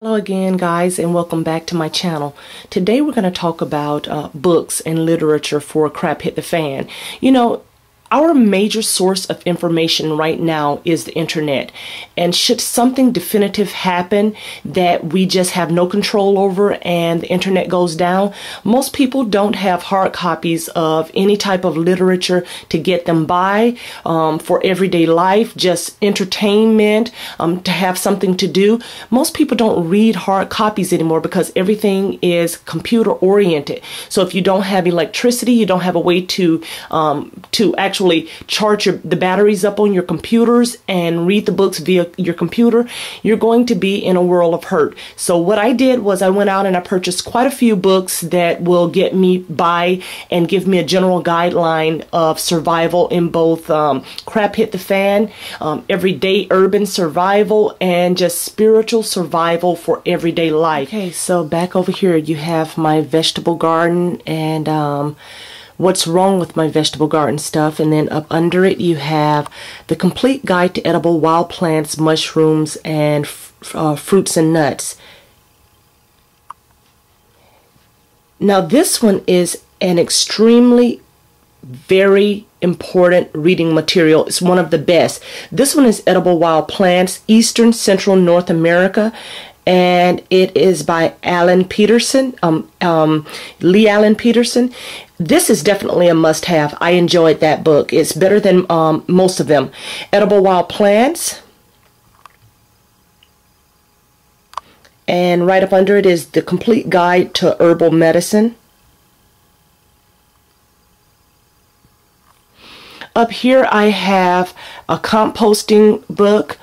Hello again, guys, and welcome back to my channel. Today we're going to talk about books and literature for Crap Hit the Fan. You know, our major source of information right now is the internet, and should something definitive happen that we just have no control over and the internet goes down, most people don't have hard copies of any type of literature to get them by for everyday life, just entertainment, to have something to do. Most people don't read hard copies anymore because everything is computer oriented. So if you don't have electricity, you don't have a way to actually charge the batteries up on your computers and read the books via your computer, you're going to be in a world of hurt. So what I did was I went out and I purchased quite a few books that will get me by and give me a general guideline of survival in both crap hit the fan, everyday urban survival, and just spiritual survival for everyday life. Okay, so back over here you have my vegetable garden and what's wrong with my vegetable garden stuff, and then up under it you have the complete guide to edible wild plants, mushrooms, and fruits and nuts. Now this one is an extremely very important reading material. It's one of the best. This one is Edible Wild Plants, Eastern Central North America, and it is by Alan Peterson, Lee Allen Peterson. This is definitely a must-have. I enjoyed that book. It's better than most of them. Edible Wild Plants. And right up under it is the complete guide to herbal medicine. Up here I have a composting book.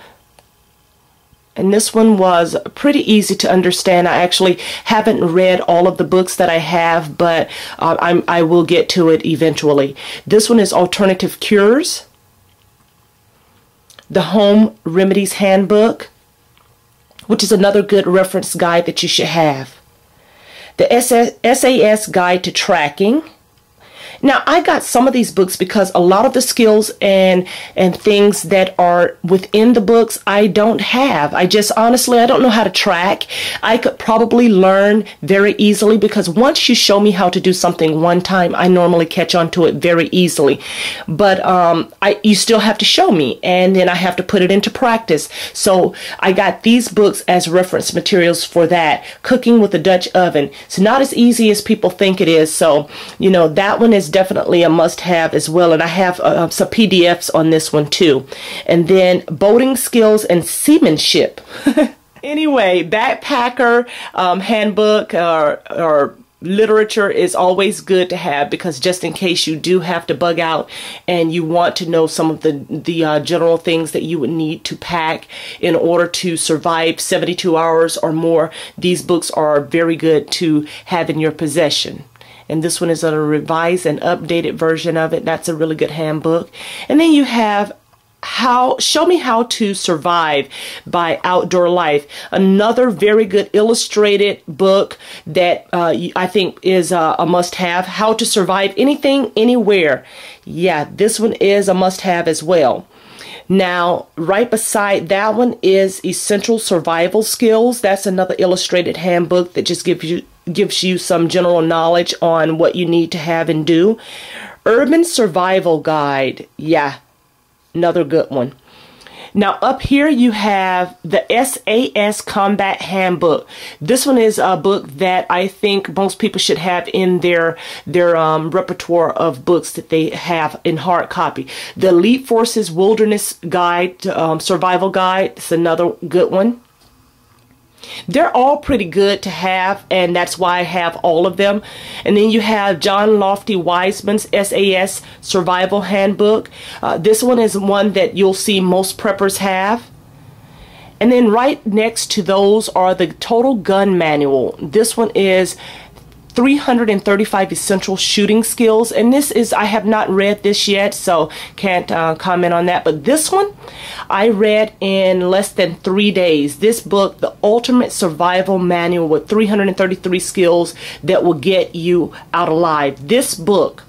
And this one was pretty easy to understand. I actually haven't read all of the books that I have, but I will get to it eventually. This one is Alternative Cures, the Home Remedies Handbook, which is another good reference guide that you should have. The SAS Guide to Tracking. Now, I got some of these books because a lot of the skills and things that are within the books I don't have. I don't know how to track. I could probably learn very easily because once you show me how to do something one time, I normally catch on to it very easily. But you still have to show me, and then I have to put it into practice. So I got these books as reference materials for that. Cooking with a Dutch Oven. It's not as easy as people think it is. So, you know, that one is definitely a must-have as well, and I have some PDFs on this one too. And then boating skills and seamanship. Anyway, backpacker handbook or literature is always good to have, because just in case you do have to bug out and you want to know some of the general things that you would need to pack in order to survive 72 hours or more, these books are very good to have in your possession. And this one is a revised and updated version of it. That's a really good handbook. And then you have Show Me How to Survive by Outdoor Life. Another very good illustrated book that I think is a must-have. How to Survive Anything, Anywhere. Yeah, this one is a must-have as well. Now, right beside that one is Essential Survival Skills. That's another illustrated handbook that just gives you some general knowledge on what you need to have and do. Urban Survival Guide. Yeah, another good one. Now up here you have the SAS Combat Handbook. This one is a book that I think most people should have in their repertoire of books that they have in hard copy. The Elite Forces Wilderness Guide, Survival Guide. It's another good one. They're all pretty good to have, and that's why I have all of them. And then you have John Lofty Wiseman's SAS Survival Handbook. This one is one that you'll see most preppers have. And then right next to those are the Total Gun Manual. This one is 335 Essential Shooting Skills, and this is, I have not read this yet, so can't comment on that, but this one I read in less than 3 days. This book, The Ultimate Survival Manual with 333 skills that will get you out alive. This book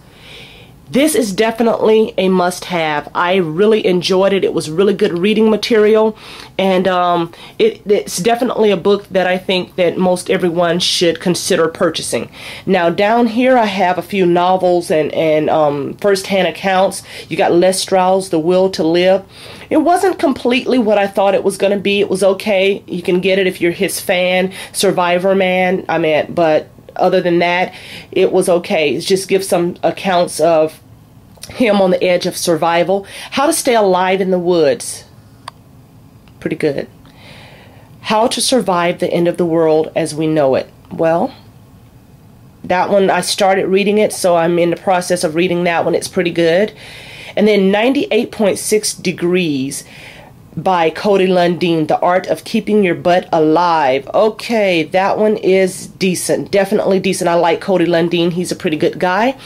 This is definitely a must-have. I really enjoyed it. It was really good reading material, and it's definitely a book that I think that most everyone should consider purchasing. Now down here I have a few novels and first-hand accounts. You got Les Strauss' The Will to Live. It wasn't completely what I thought it was going to be. It was okay. You can get it if you're his fan. Survivor Man, I mean, but other than that, it was okay. It just gives some accounts of him on the edge of survival. How to Stay Alive in the Woods. Pretty good. How to Survive the End of the World as We Know It. Well, that one, I started reading it, so I'm in the process of reading that one. It's pretty good. And then 98.6 Degrees by Cody Lundin, The Art of Keeping Your Butt Alive. Okay, that one is decent. Definitely decent. I like Cody Lundin. He's a pretty good guy.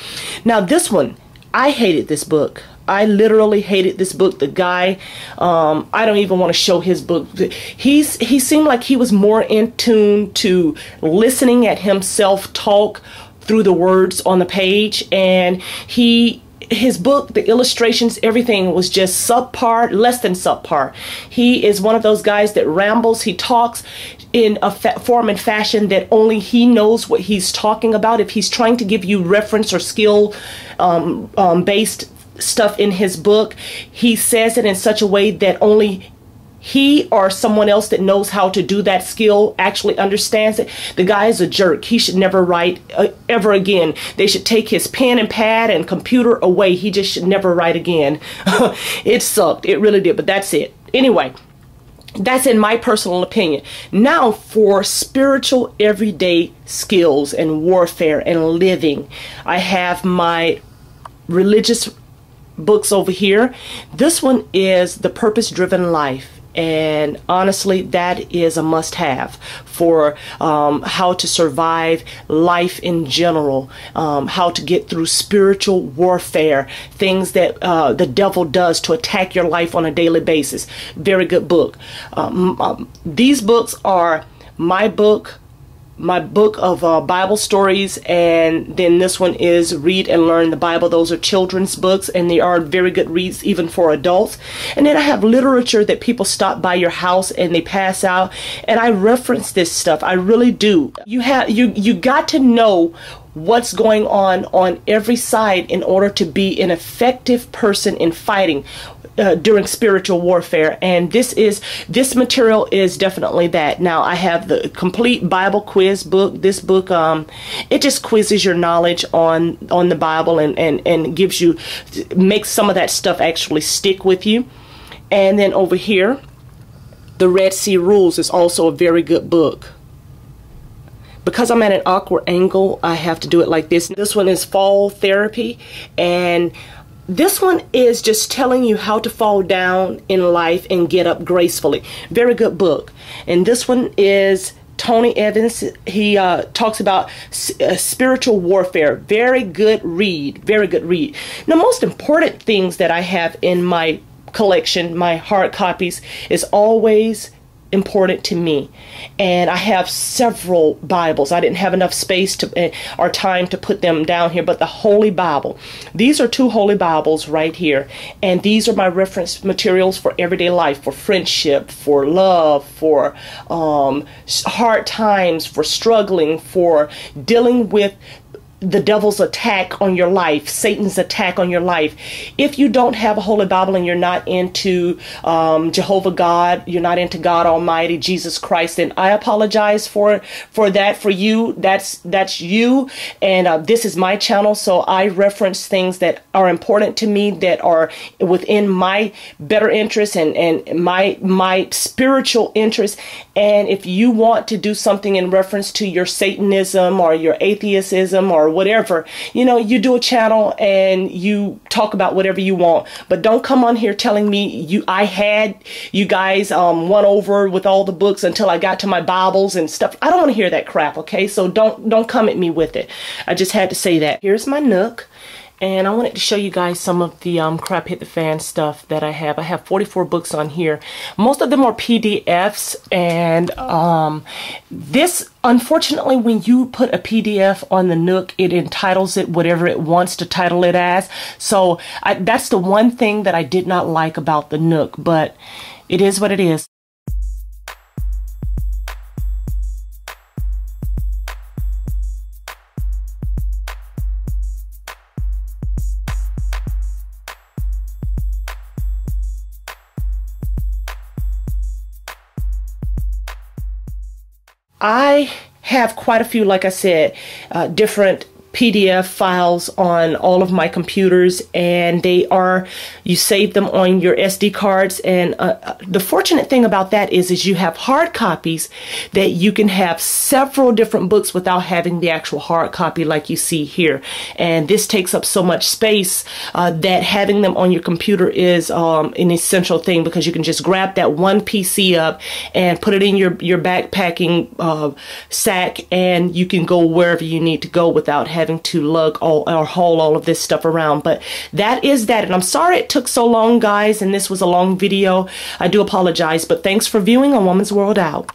Now this one, I hated this book. I literally hated this book. The guy, I don't even want to show his book. He seemed like he was more in tune to listening at himself talk through the words on the page, and his book, the illustrations, everything was just subpar, less than subpar. He is one of those guys that rambles. He talks in a form and fashion that only he knows what he's talking about. If he's trying to give you reference or skill based stuff in his book, he says it in such a way that only he or someone else that knows how to do that skill actually understands it. The guy is a jerk. He should never write ever again. They should take his pen and pad and computer away. He just should never write again. It sucked. It really did, but that's it. Anyway, that's in my personal opinion. Now for spiritual everyday skills and warfare and living, I have my religious books over here. This one is The Purpose-Driven Life. And honestly, that is a must-have for how to survive life in general, how to get through spiritual warfare, things that the devil does to attack your life on a daily basis. Very good book. These books are my book of Bible stories, and then this one is Read and Learn the Bible. Those are children's books, and they are very good reads even for adults. And then I have literature that people stop by your house and they pass out, and I reference this stuff. I really do. You got to know what's going on every side in order to be an effective person in fighting during spiritual warfare, and this material is definitely that. Now I have the complete Bible quiz book. This book, it just quizzes your knowledge on the Bible and gives you, makes some of that stuff actually stick with you. And then over here, The Red Sea Rules is also a very good book. Because I'm at an awkward angle, I have to do it like this. This one is Fall Therapy, and this one is just telling you how to fall down in life and get up gracefully. Very good book. And this one is Tony Evans. He talks about spiritual warfare. Very good read. Very good read. Now, most important things that I have in my collection, my hard copies, is always important to me, and I have several Bibles. I didn't have enough space to or time to put them down here, but the Holy Bible. These are 2 Holy Bibles right here, and these are my reference materials for everyday life, for friendship, for love, for hard times, for struggling, for dealing with the devil's attack on your life, Satan's attack on your life. If you don't have a Holy Bible and you're not into Jehovah God, you're not into God Almighty, Jesus Christ, then I apologize for that. For you, that's you. And this is my channel, so I reference things that are important to me, that are within my better interest and my spiritual interest. And if you want to do something in reference to your Satanism or your atheism or whatever, you do a channel and you talk about whatever you want, but don't come on here telling me I had you guys won over with all the books until I got to my Bibles and stuff. I don't want to hear that crap, okay? So don't come at me with it. I just had to say that. Here's my Nook, And I wanted to show you guys some of the crap hit the fan stuff that I have. I have 44 books on here. Most of them are PDFs, and this, unfortunately, when you put a PDF on the Nook, it entitles it whatever it wants to title it as. So that's the one thing that I did not like about the Nook, but it is what it is. I have quite a few, like I said, different PDF files on all of my computers, and you save them on your SD cards. And the fortunate thing about that is you have hard copies that you can have several different books without having the actual hard copy like you see here. And this takes up so much space that having them on your computer is an essential thing, because you can just grab that one PC up and put it in your backpacking sack, and you can go wherever you need to go without having to lug or haul all of this stuff around. But that is that, and I'm sorry it took so long, guys, and this was a long video. I do apologize, but thanks for viewing on Woman's World Out.